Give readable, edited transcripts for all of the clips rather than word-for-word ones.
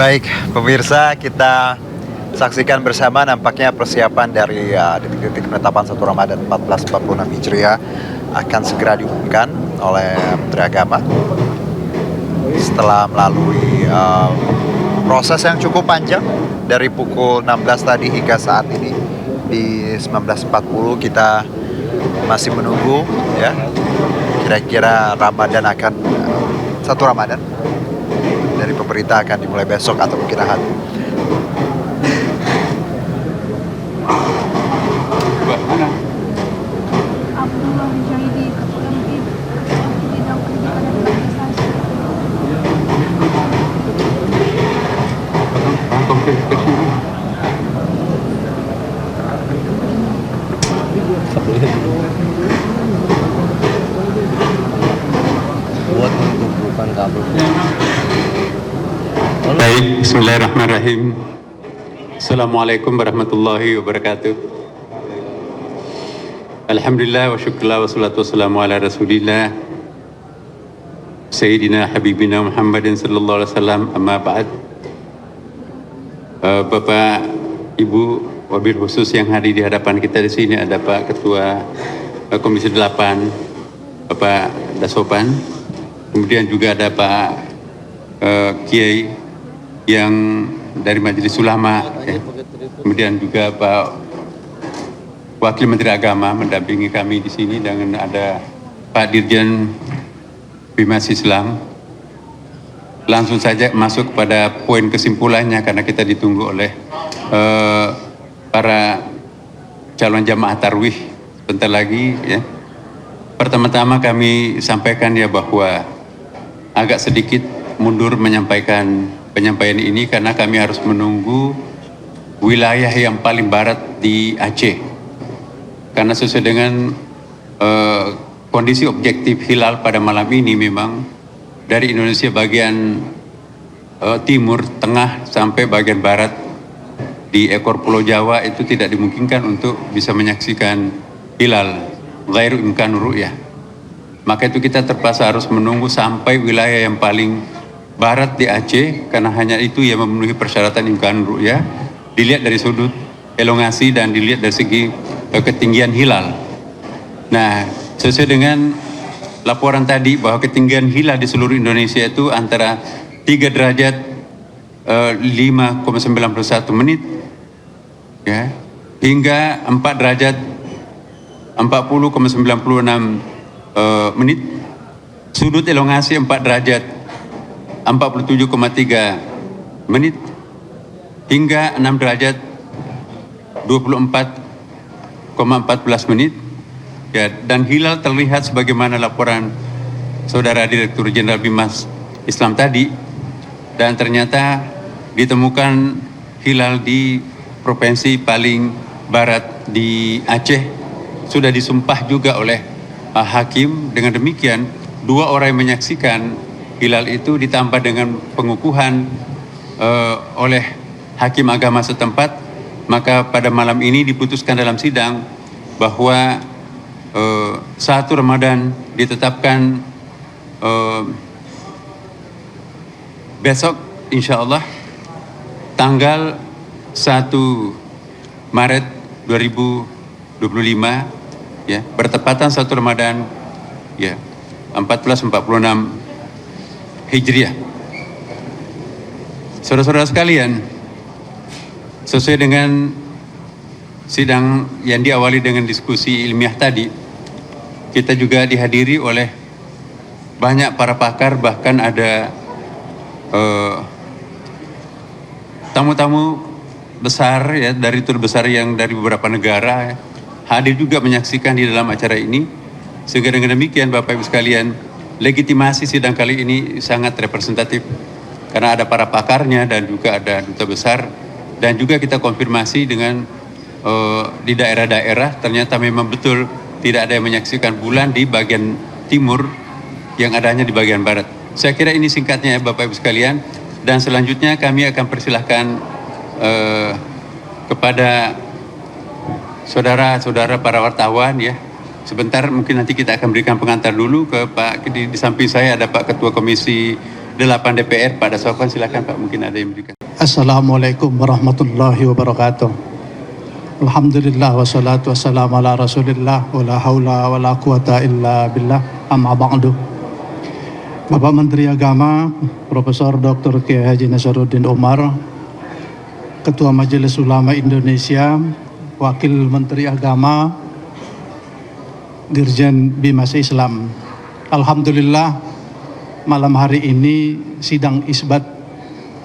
Baik, pemirsa, kita saksikan bersama nampaknya persiapan dari detik-detik penetapan 1 Ramadan 1446 Hijriah akan segera diumumkan oleh Menteri Agama setelah melalui proses yang cukup panjang dari pukul 16 tadi hingga saat ini di 19.40. Kita masih menunggu ya, kira-kira Ramadan akan 1 Ramadan dari pemerintah akan dimulai besok atau mungkin Ahad. Abdullah Mujahidi, Ketua MPIB, Bidang Pendidikan dan Organisasi. Buat mengumpulkan kabel. Baik, bismillahirrahmanirrahim. Assalamualaikum warahmatullahi wabarakatuh. Alhamdulillah wa syukurlah wa salatu wassalamu ala rasulillah Sayyidina Habibina Muhammadin sallallahu alaihi wasallam, amma ba'd. Bapak, Ibu, wabil khusus yang hadir di hadapan kita di sini ada Pak Ketua Komisi 8, Bapak Dasopan. Kemudian juga ada Pak Kiai yang dari Majelis Ulama, ya. Kemudian juga Pak Wakil Menteri Agama mendampingi kami di sini, dengan ada Pak Dirjen Bimas Islam. Langsung saja masuk kepada poin kesimpulannya karena kita ditunggu oleh para calon jamaah tarwih sebentar lagi, ya. Pertama-tama kami sampaikan ya bahwa agak sedikit mundur menyampaikan penyampaian ini karena kami harus menunggu wilayah yang paling barat di Aceh. Karena sesuai dengan kondisi objektif hilal pada malam ini, memang dari Indonesia bagian timur, tengah sampai bagian barat di ekor Pulau Jawa itu tidak dimungkinkan untuk bisa menyaksikan hilal ghairu imkan ru'yah. Maka itu kita terpaksa harus menunggu sampai wilayah yang paling barat di Aceh, karena hanya itu yang memenuhi persyaratan imkan ru'yah, dilihat dari sudut elongasi dan dilihat dari segi ketinggian hilal. Nah, sesuai dengan laporan tadi bahwa ketinggian hilal di seluruh Indonesia itu antara 3 derajat 5,91 menit, ya, hingga 4 derajat 40,96 menit. Sudut elongasi 4 derajat 47,3 menit hingga 6 derajat 24,14 menit, ya. Dan hilal terlihat sebagaimana laporan Saudara Direktur Jenderal Bimas Islam tadi, dan ternyata ditemukan hilal di provinsi paling barat di Aceh, sudah disumpah juga oleh hakim. Dengan demikian 2 orang yang menyaksikan hilal itu ditambah dengan pengukuhan oleh hakim agama setempat, maka pada malam ini diputuskan dalam sidang bahwa 1 Ramadan ditetapkan besok insya Allah tanggal 1 Maret 2025, ya, bertepatan 1 Ramadan, ya, 1446 Hijriah. Saudara-saudara sekalian, sesuai dengan sidang yang diawali dengan diskusi ilmiah tadi, kita juga dihadiri oleh banyak para pakar, bahkan ada tamu-tamu besar, ya, dari tur besar yang dari beberapa negara, ya, hadir juga menyaksikan di dalam acara ini. Sehingga dengan demikian Bapak Ibu sekalian, legitimasi sidang kali ini sangat representatif karena ada para pakarnya dan juga ada duta besar, dan juga kita konfirmasi dengan di daerah-daerah ternyata memang betul tidak ada yang menyaksikan bulan di bagian timur, yang adanya di bagian barat. Saya kira ini singkatnya ya Bapak Ibu sekalian, dan selanjutnya kami akan persilahkan kepada saudara-saudara para wartawan, ya. Sebentar mungkin nanti kita akan berikan pengantar dulu ke Pak, di samping saya ada Pak Ketua Komisi 8 DPR, Pak Dasokon silakan Pak, mungkin ada yang memberikan. Assalamualaikum warahmatullahi wabarakatuh. Alhamdulillah wassalatu wassalamu ala rasulillah wa la hawla wa la quwata illa billah amma ba'du. Bapak Menteri Agama Profesor Dr. Kiai Haji Nasaruddin Umar, Ketua Majelis Ulama Indonesia, Wakil Menteri Agama, Dirjen Bimas Islam. Alhamdulillah malam hari ini sidang isbat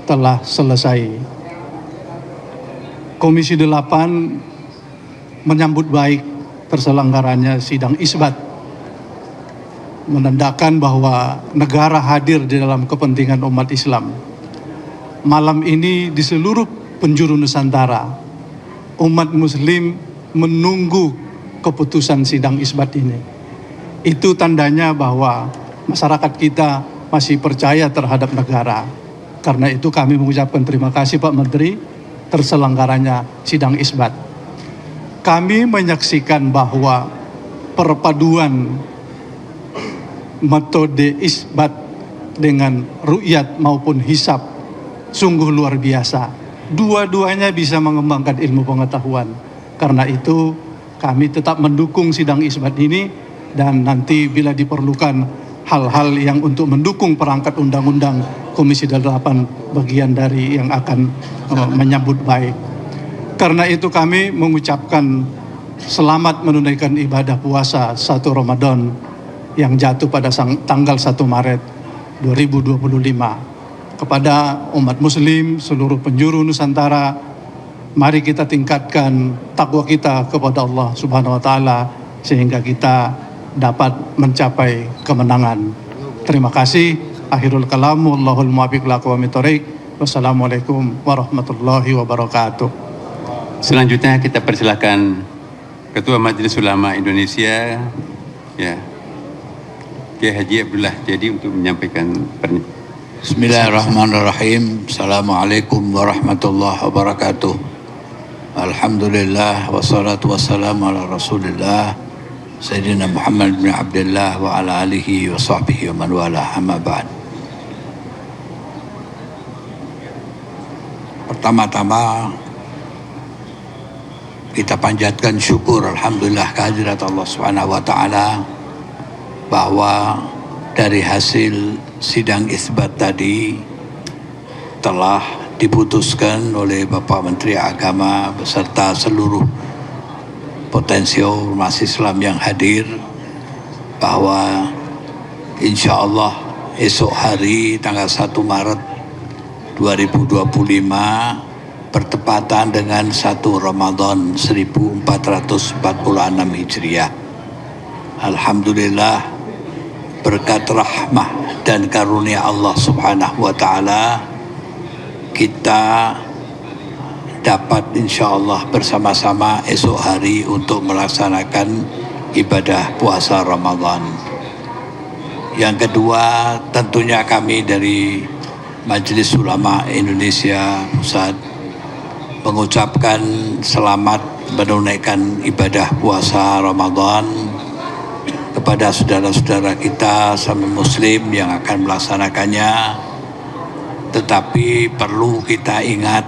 telah selesai. Komisi 8 menyambut baik terselenggaranya sidang isbat, menandakan bahwa negara hadir di dalam kepentingan umat Islam. Malam ini di seluruh penjuru Nusantara, umat Muslim menunggu keputusan sidang isbat ini. Itu tandanya bahwa masyarakat kita masih percaya terhadap negara. Karena itu kami mengucapkan terima kasih Pak Menteri terselenggaranya sidang isbat. Kami menyaksikan bahwa perpaduan metode isbat dengan ru'yat maupun hisab sungguh luar biasa. Dua-duanya bisa mengembangkan ilmu pengetahuan. Karena itu kami tetap mendukung sidang isbat ini, dan nanti bila diperlukan hal-hal yang untuk mendukung perangkat undang-undang, Komisi 8 bagian dari yang akan menyambut baik. Karena itu kami mengucapkan selamat menunaikan ibadah puasa 1 Ramadan yang jatuh pada tanggal 1 Maret 2025. Kepada umat Muslim seluruh penjuru Nusantara, mari kita tingkatkan takwa kita kepada Allah Subhanahu wa Ta'ala sehingga kita dapat mencapai kemenangan. Terima kasih. Akhirul kalam, wallahul muwaffiq ila aqwamit thoriq. Wassalamualaikum warahmatullahi wabarakatuh. Selanjutnya kita persilakan Ketua Majelis Ulama Indonesia, ya, Kiai Haji Abdullah Jadi untuk menyampaikan pernyataan. Bismillahirrahmanirrahim. Assalamualaikum warahmatullahi wabarakatuh. Alhamdulillah wassalatu wassalamu ala Rasulillah Sayyidina Muhammad bin Abdullah wa ala alihi wa sahbihi wa man wala, amma ba'd. Pertama-tama kita panjatkan syukur alhamdulillah kehadirat Allah Subhanahu wa taala bahwa dari hasil sidang isbat tadi telah diputuskan oleh Bapak Menteri Agama beserta seluruh potensial umat Islam yang hadir bahwa insya Allah esok hari tanggal 1 Maret 2025 bertepatan dengan 1 Ramadan 1446 Hijriah. Alhamdulillah berkat rahmah dan karunia Allah Subhanahu wa Ta'ala kita dapat insya Allah bersama-sama esok hari untuk melaksanakan ibadah puasa Ramadan. Yang kedua, tentunya kami dari Majelis Ulama Indonesia Pusat mengucapkan selamat menunaikan ibadah puasa Ramadan kepada saudara-saudara kita sama Muslim yang akan melaksanakannya. Tetapi perlu kita ingat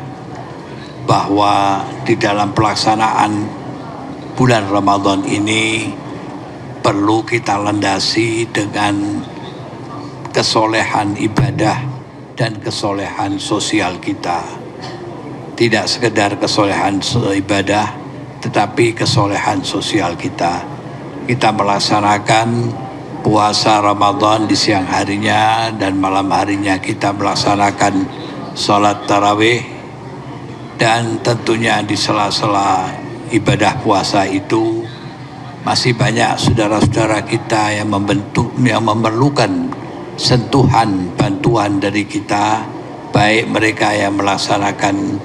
bahwa di dalam pelaksanaan bulan Ramadan ini perlu kita landasi dengan kesolehan ibadah dan kesolehan sosial kita. Tidak sekedar kesolehan ibadah, tetapi kesolehan sosial kita. Kita melaksanakan puasa Ramadan di siang harinya dan malam harinya kita melaksanakan sholat tarawih. Dan tentunya di sela-sela ibadah puasa itu masih banyak saudara-saudara kita yang memerlukan sentuhan bantuan dari kita, baik mereka yang melaksanakan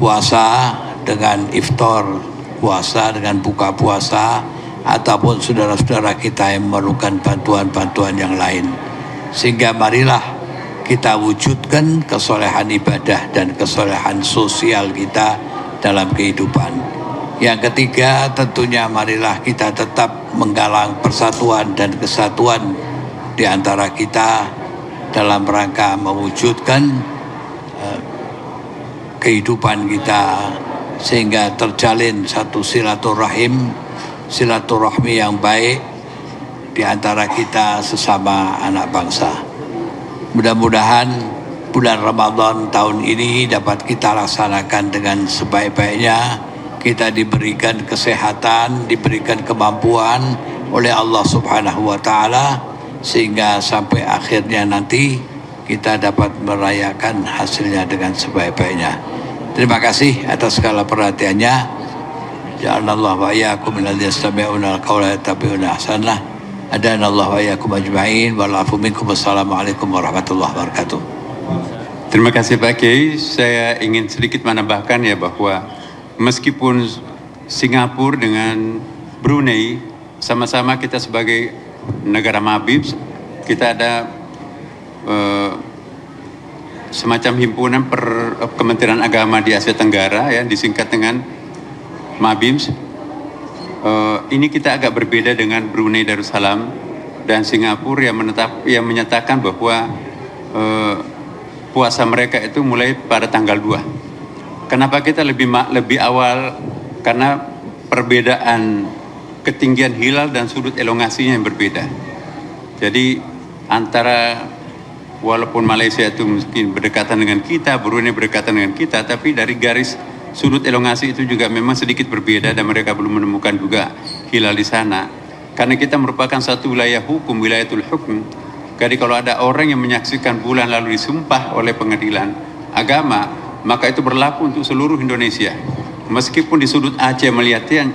puasa dengan iftar puasa, dengan buka puasa, ataupun saudara-saudara kita yang memerlukan bantuan-bantuan yang lain. Sehingga marilah kita wujudkan kesolehan ibadah dan kesolehan sosial kita dalam kehidupan. Yang ketiga, tentunya marilah kita tetap menggalang persatuan dan kesatuan di antara kita dalam rangka mewujudkan kehidupan kita sehingga terjalin satu silaturahmi yang baik di antara kita sesama anak bangsa. Mudah-mudahan bulan Ramadan tahun ini dapat kita laksanakan dengan sebaik-baiknya. Kita diberikan kesehatan, diberikan kemampuan oleh Allah Subhanahu wa Ta'ala, sehingga sampai akhirnya nanti kita dapat merayakan hasilnya dengan sebaik-baiknya. Terima kasih atas segala perhatiannya. Ja'alallahu wa iyyakum minalladzina yastami'una al-qawla yattabi'una ahsanah. Adanallahu wa iyyakum ajma'in. Wa'alafu minkum. Wassalamualaikum warahmatullahi wabarakatuh. Terima kasih Pak Kiai. Saya ingin sedikit menambahkan ya bahwa meskipun Singapura dengan Brunei sama-sama kita sebagai negara Mabib, kita ada semacam himpunan Kementerian Agama di Asia Tenggara ya, disingkat dengan Mabims. Ini kita agak berbeda dengan Brunei Darussalam dan Singapura yang menyatakan bahwa puasa mereka itu mulai pada tanggal 2. Kenapa kita lebih awal? Karena perbedaan ketinggian hilal dan sudut elongasinya yang berbeda. Jadi antara walaupun Malaysia itu mungkin berdekatan dengan kita, Brunei berdekatan dengan kita, tapi dari garis sudut elongasi itu juga memang sedikit berbeda dan mereka belum menemukan juga hilal di sana. Karena kita merupakan satu wilayah hukum, wilayatul hukum. Jadi kalau ada orang yang menyaksikan bulan lalu disumpah oleh pengadilan agama, maka itu berlaku untuk seluruh Indonesia. Meskipun di sudut Aceh melihatnya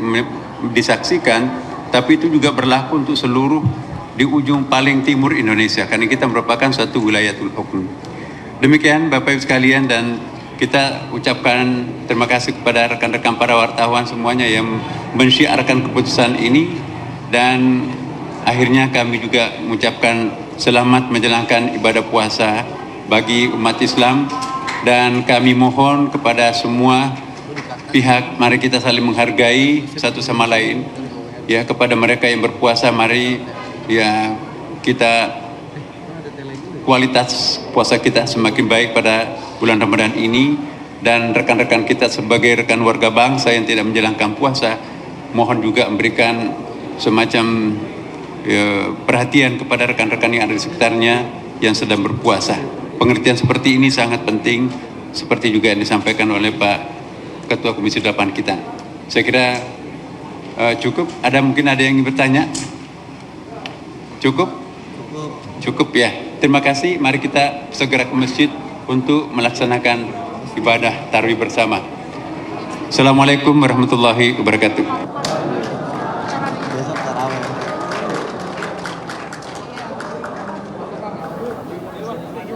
disaksikan, tapi itu juga berlaku untuk seluruh di ujung paling timur Indonesia, karena kita merupakan suatu wilayatul hukum. Demikian Bapak Ibu sekalian, dan kita ucapkan terima kasih kepada rekan-rekan para wartawan semuanya yang mensyiarkan keputusan ini, dan akhirnya kami juga mengucapkan selamat menjalankan ibadah puasa bagi umat Islam. Dan kami mohon kepada semua pihak, mari kita saling menghargai satu sama lain. Ya, kepada mereka yang berpuasa, mari ya kita kualitas puasa kita semakin baik pada bulan Ramadan ini. Dan rekan-rekan kita sebagai rekan warga bangsa yang tidak menjalankan puasa, mohon juga memberikan semacam perhatian kepada rekan-rekan yang ada di sekitarnya yang sedang berpuasa. Pengertian seperti ini sangat penting, seperti juga yang disampaikan oleh Pak Ketua Komisi 8 kita. Saya kira cukup. Mungkin ada yang ingin bertanya? Cukup? Cukup ya. Terima kasih. Mari kita segera ke masjid untuk melaksanakan ibadah tarawih bersama. Assalamualaikum warahmatullahi wabarakatuh.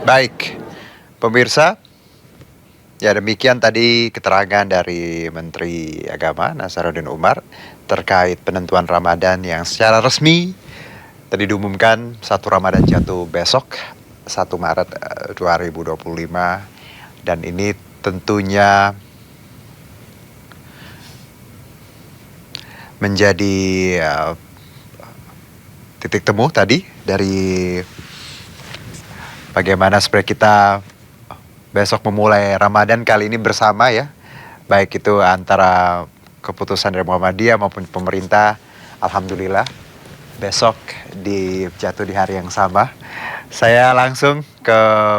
Baik, pemirsa, ya demikian tadi keterangan dari Menteri Agama Nasaruddin Umar terkait penentuan Ramadan yang secara resmi tadi diumumkan 1 Ramadan jatuh besok 1 Maret 2025, dan ini tentunya menjadi titik temu tadi dari bagaimana supaya kita besok memulai Ramadan kali ini bersama ya. Baik itu antara keputusan dari Muhammadiyah maupun pemerintah. Alhamdulillah besok jatuh di hari yang sama. Saya langsung ke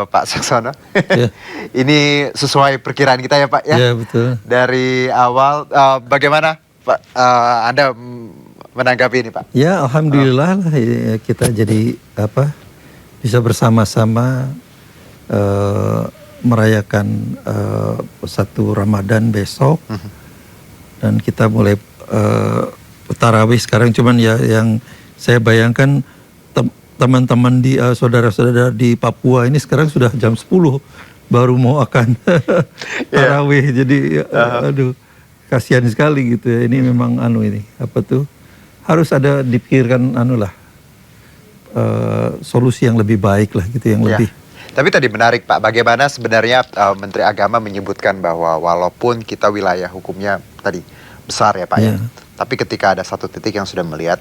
Pak Saksono. Ya. Ini sesuai perkiraan kita ya Pak ya? Ya betul. Dari awal bagaimana Pak Anda menanggapi ini Pak? Ya alhamdulillah lah kita jadi bisa bersama-sama merayakan satu Ramadan besok, dan kita mulai tarawih sekarang. Cuman ya yang saya bayangkan teman-teman di saudara-saudara di Papua ini sekarang sudah jam 10 baru mau akan tarawih. Jadi aduh kasihan sekali gitu ya. Ini memang ini harus ada dipikirkan solusi yang lebih baik lah gitu, yang lebih. Tapi tadi menarik Pak, bagaimana sebenarnya Menteri Agama menyebutkan bahwa walaupun kita wilayah hukumnya tadi besar ya Pak ya, tapi ketika ada satu titik yang sudah melihat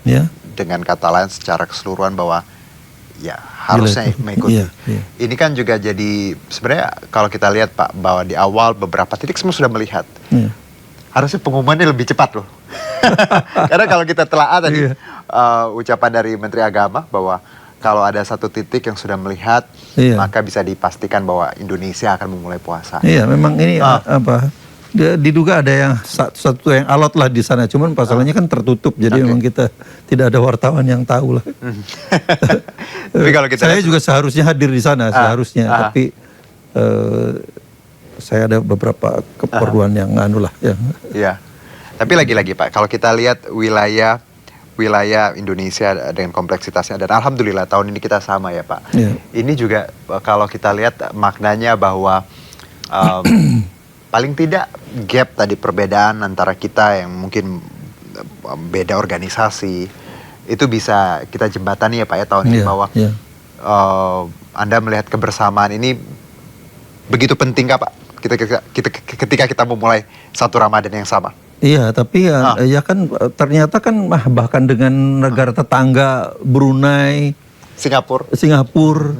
dengan kata lain secara keseluruhan bahwa ya harusnya Gila, mengikuti. iya, iya. Ini kan juga jadi sebenarnya kalau kita lihat Pak bahwa di awal beberapa titik semua sudah melihat. Iya. Harusnya pengumumannya lebih cepat loh. Karena kalau kita telaah tadi Iya. Ucapan dari Menteri Agama bahwa kalau ada satu titik yang sudah melihat, Iya. maka bisa dipastikan bahwa Indonesia akan memulai puasa. Iya, memang ini diduga ada yang satu yang alot lah di sana. Cuman pasalnya kan tertutup, jadi memang kita tidak ada wartawan yang tahu lah. Tapi kalau kita saya juga seharusnya hadir di sana, seharusnya. Tapi saya ada beberapa keperluan yang anu lah. Ya. Iya. Tapi lagi-lagi Pak, kalau kita lihat wilayah Indonesia dengan kompleksitasnya, dan alhamdulillah tahun ini kita sama ya Pak. Iya. Ini juga kalau kita lihat maknanya bahwa paling tidak gap tadi perbedaan antara kita yang mungkin beda organisasi itu bisa kita jembatani ya Pak ya tahun ini bahwa Anda melihat kebersamaan ini begitu penting Pak ketika kita memulai satu Ramadan yang sama. Iya, tapi ya kan ternyata kan bahkan dengan negara tetangga Brunei, Singapura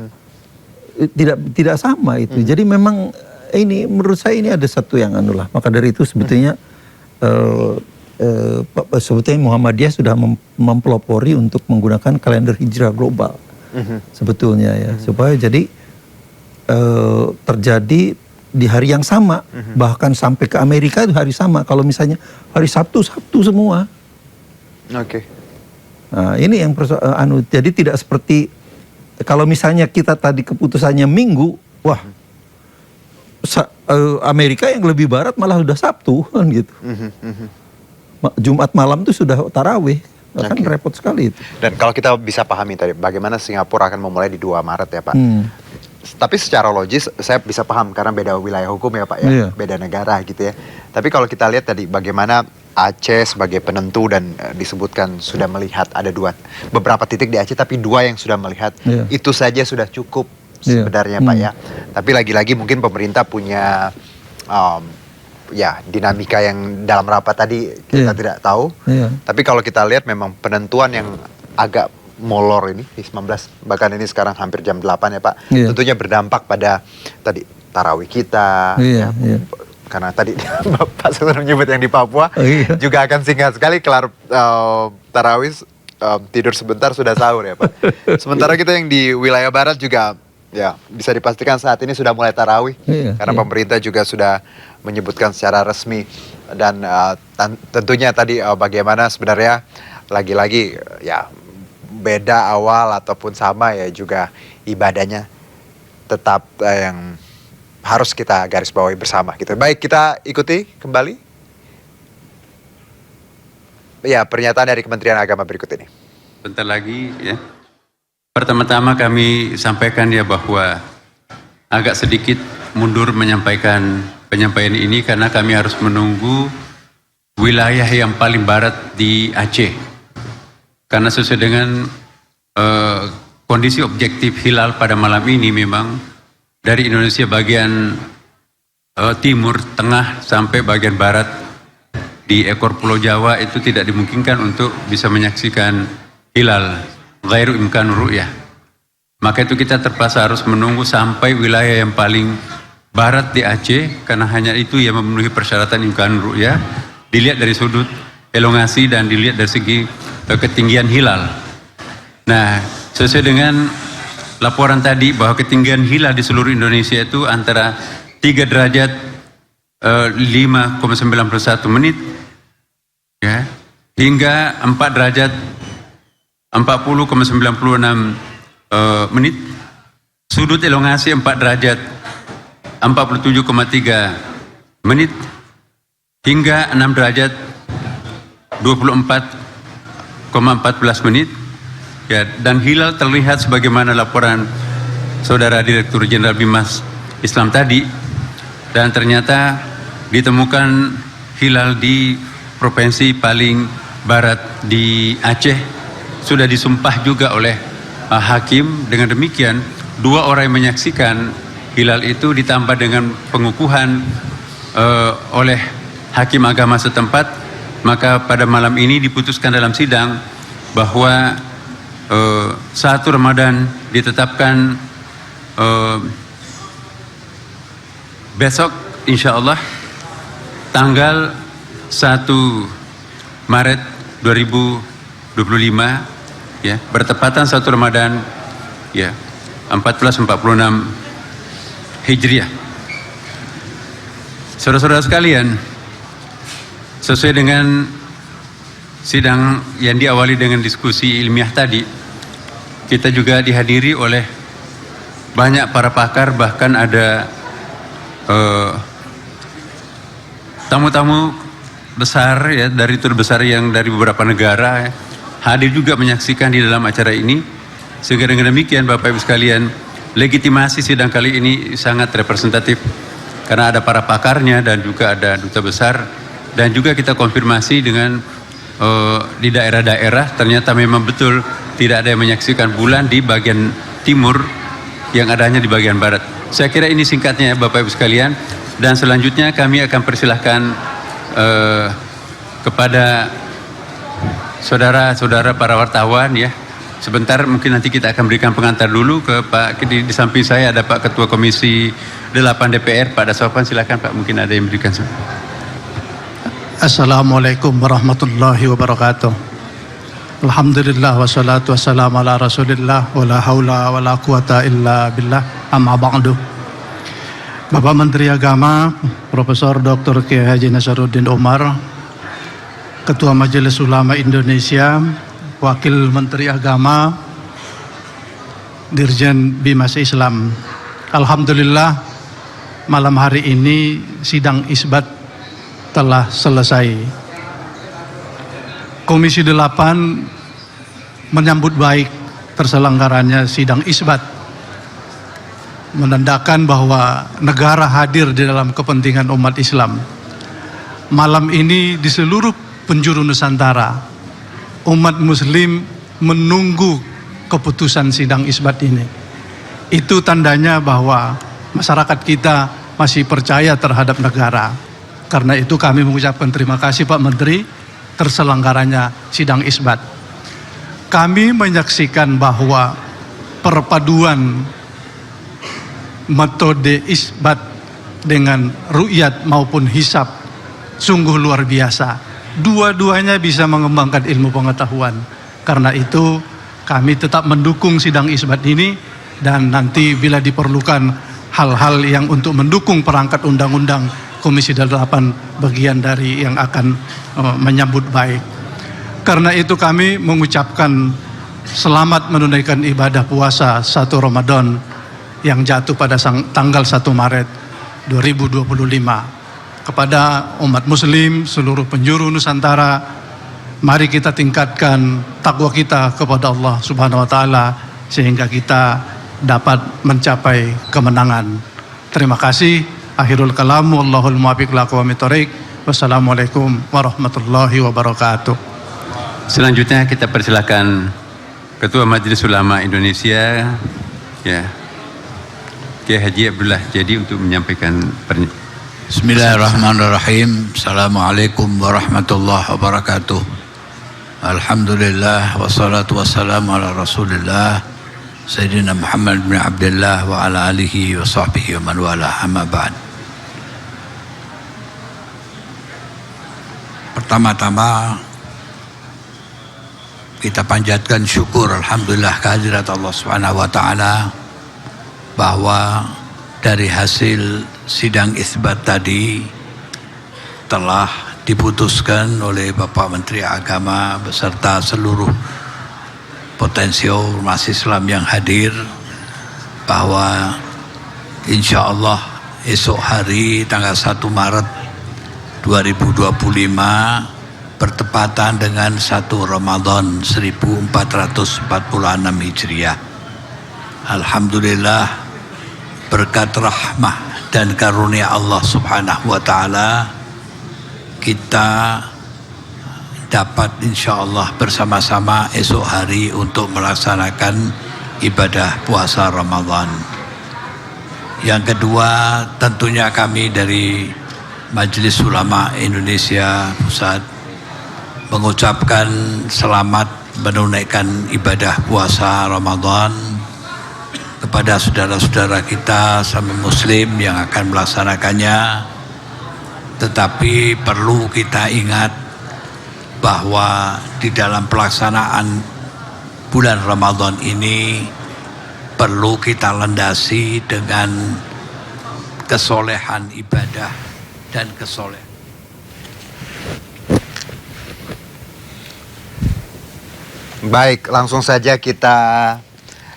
tidak sama itu. Jadi memang ini menurut saya ini ada satu yang anu lah. Maka dari itu sebetulnya sebetulnya Muhammadiyah sudah mempelopori untuk menggunakan kalender hijrah global. Sebetulnya ya, supaya jadi terjadi di hari yang sama, bahkan sampai ke Amerika itu hari sama. Kalau misalnya hari Sabtu semua. Oke. Nah, ini yang jadi tidak seperti kalau misalnya kita tadi keputusannya Minggu, wah Amerika yang lebih barat malah sudah Sabtu kan gitu. Jumat malam itu sudah tarawih, kan repot sekali itu. Dan kalau kita bisa pahami tadi bagaimana Singapura akan memulai di 2 Maret ya Pak. Tapi secara logis saya bisa paham karena beda wilayah hukum ya Pak ya, beda negara gitu ya. Tapi kalau kita lihat tadi bagaimana Aceh sebagai penentu dan disebutkan sudah melihat ada beberapa titik di Aceh, tapi 2 yang sudah melihat itu saja sudah cukup sebenarnya Pak ya. Tapi lagi-lagi mungkin pemerintah punya dinamika yang dalam rapat tadi kita tidak tahu. Tapi kalau kita lihat memang penentuan yang agak molor ini di 19, bahkan ini sekarang hampir jam 8 ya Pak. Tentunya berdampak pada tadi tarawih kita. Karena tadi Bapak sudah menyebut yang di Papua juga akan singkat sekali kelar tarawih, tidur sebentar sudah sahur ya Pak. Sementara kita yang di wilayah barat juga ya bisa dipastikan saat ini sudah mulai tarawih karena pemerintah juga sudah menyebutkan secara resmi. Dan tentunya tadi bagaimana sebenarnya lagi-lagi ya beda awal ataupun sama ya juga ibadahnya tetap yang harus kita garis bawahi bersama gitu. Baik, kita ikuti kembali ya pernyataan dari Kementerian Agama berikut ini. Bentar lagi ya. Pertama-tama kami sampaikan ya bahwa agak sedikit mundur menyampaikan penyampaian ini karena kami harus menunggu wilayah yang paling barat di Aceh. Karena sesuai dengan kondisi objektif hilal pada malam ini memang dari Indonesia bagian timur, tengah sampai bagian barat di ekor Pulau Jawa itu tidak dimungkinkan untuk bisa menyaksikan hilal ghairu imkan ru'yah. Maka itu kita terpaksa harus menunggu sampai wilayah yang paling barat di Aceh karena hanya itu yang memenuhi persyaratan imkan ru'yah, dilihat dari sudut elongasi dan dilihat dari segi ketinggian hilal. Nah, sesuai dengan laporan tadi bahwa ketinggian hilal di seluruh Indonesia itu antara 3 derajat 5,91 menit ya, hingga 4 derajat 40,96 menit. Sudut elongasi 4 derajat 47,3 menit hingga 6 derajat 24,14 menit ya, dan hilal terlihat sebagaimana laporan Saudara Direktur Jenderal Bimas Islam tadi, dan ternyata ditemukan hilal di provinsi paling barat di Aceh, sudah disumpah juga oleh hakim. Dengan demikian 2 orang yang menyaksikan hilal itu ditambah dengan pengukuhan oleh hakim agama setempat, maka pada malam ini diputuskan dalam sidang bahwa 1 Ramadan ditetapkan besok insya Allah tanggal 1 Maret 2025 ya, bertepatan 1 Ramadan ya 1446 Hijriah. Saudara-saudara sekalian, sesuai dengan sidang yang diawali dengan diskusi ilmiah tadi, kita juga dihadiri oleh banyak para pakar, bahkan ada tamu-tamu besar ya, dari tur besar yang dari beberapa negara ya, hadir juga menyaksikan di dalam acara ini. Sehingga dengan demikian Bapak Ibu sekalian, legitimasi sidang kali ini sangat representatif karena ada para pakarnya dan juga ada duta besar, dan juga kita konfirmasi dengan di daerah-daerah ternyata memang betul tidak ada yang menyaksikan bulan di bagian timur, yang adanya di bagian barat. Saya kira ini singkatnya ya Bapak Ibu sekalian, dan selanjutnya kami akan persilahkan kepada saudara-saudara para wartawan ya. Sebentar mungkin nanti kita akan berikan pengantar dulu ke Pak, di samping saya ada Pak Ketua Komisi 8 DPR, Pak Dasofan, silakan Pak, mungkin ada yang berikan. Assalamualaikum warahmatullahi wabarakatuh. Alhamdulillah wassalatu wassalamu ala rasulillah wa la haula wa la quwata illa billah, amma ba'du. Bapak Menteri Agama Profesor Dr. Kiai Haji Nasaruddin Umar, Ketua Majelis Ulama Indonesia, Wakil Menteri Agama, Dirjen Bimas Islam. Alhamdulillah malam hari ini sidang isbat telah selesai. Komisi 8 menyambut baik terselenggaranya sidang isbat, menandakan bahwa negara hadir di dalam kepentingan umat Islam. Malam ini di seluruh penjuru Nusantara, umat muslim menunggu keputusan sidang isbat ini. Itu tandanya bahwa masyarakat kita masih percaya terhadap negara. Karena itu kami mengucapkan terima kasih Pak Menteri terselenggaranya sidang isbat. Kami menyaksikan bahwa perpaduan metode isbat dengan ru'yat maupun hisab sungguh luar biasa. Dua-duanya bisa mengembangkan ilmu pengetahuan. Karena itu kami tetap mendukung sidang isbat ini, dan nanti bila diperlukan hal-hal yang untuk mendukung perangkat undang-undang, Komisi 8 bagian dari yang akan menyambut baik. Karena itu kami mengucapkan selamat menunaikan ibadah puasa 1 Ramadan yang jatuh pada tanggal 1 Maret 2025. Kepada umat muslim seluruh penjuru Nusantara, mari kita tingkatkan takwa kita kepada Allah Subhanahu wa taala sehingga kita dapat mencapai kemenangan. Terima kasih. Akhirul kalam, wallahul muwaffiq ila aqwamit thoriq. Wassalamualaikum warahmatullahi wabarakatuh. Selanjutnya kita persilakan Ketua Majelis Ulama Indonesia ya, Kiai Haji Abdullah Jadi untuk menyampaikan pernyataan. Bismillahirrahmanirrahim. Assalamualaikum warahmatullahi wabarakatuh. Alhamdulillah wassalatu wassalamu ala Rasulillah Sayyidina Muhammad bin Abdullah wa ala alihi wa sahbihi wa man wala, amma ba'd. Pertama-tama kita panjatkan syukur alhamdulillah kehadirat Allah Subhanahu wa taala bahwa dari hasil sidang isbat tadi telah diputuskan oleh Bapak Menteri Agama beserta seluruh potensi umat Islam yang hadir bahwa insya Allah esok hari tanggal 1 Maret 2025 bertepatan dengan 1 Ramadan 1446 Hijriah. Alhamdulillah berkat rahmah dan karunia Allah Subhanahu wa taala kita dapat insya Allah bersama-sama esok hari untuk melaksanakan ibadah puasa Ramadan. Yang kedua, tentunya kami dari Majelis Ulama Indonesia Pusat mengucapkan selamat menunaikan ibadah puasa Ramadan, kepada saudara-saudara kita sama muslim yang akan melaksanakannya. Tetapi perlu kita ingat bahwa di dalam pelaksanaan bulan Ramadan ini perlu kita landasi dengan kesolehan ibadah dan kesolehan. Baik, langsung saja kita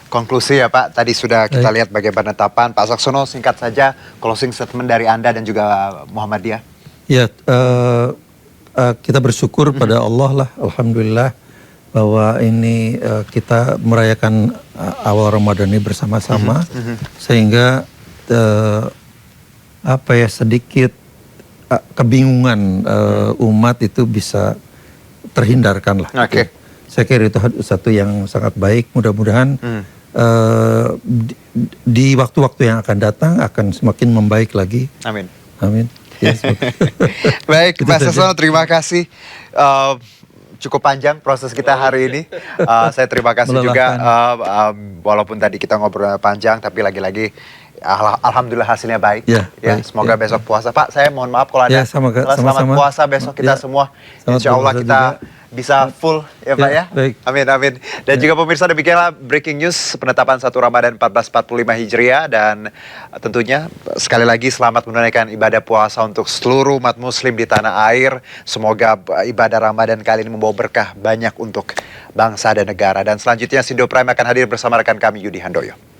konklusi ya Pak. Tadi sudah kita lihat bagaimana penetapan. Pak Saksono, singkat saja closing statement dari Anda dan juga Muhammadiyah. Ya, kita bersyukur pada Allah lah, alhamdulillah bahwa ini kita merayakan awal Ramadan ini bersama-sama, sehingga sedikit kebingungan umat itu bisa terhindarkan lah. Oke. Saya kira itu satu yang sangat baik. Mudah-mudahan di waktu-waktu yang akan datang akan semakin membaik lagi. Amin. Amin. Ya, baik, Itu Pak saja. Saksono, terima kasih. Cukup panjang proses kita hari ini. Saya terima kasih juga, walaupun tadi kita ngobrol panjang, tapi lagi-lagi alhamdulillah hasilnya baik. Ya, baik. Semoga besok puasa. Pak, saya mohon maaf kalau ada selamat sama-sama. puasa besok kita Ya. semua. Selamat Insya Allah berpuasa kita juga. bisa full ya Pak ya. Baik. Amin, amin. Dan juga pemirsa, demikianlah breaking news penetapan 1 Ramadan 1445 Hijriah, dan tentunya sekali lagi selamat menunaikan ibadah puasa untuk seluruh umat muslim di tanah air. Semoga ibadah Ramadan kali ini membawa berkah banyak untuk bangsa dan negara. Dan selanjutnya Sindo Prime akan hadir bersama rekan kami Yudi Handoyo.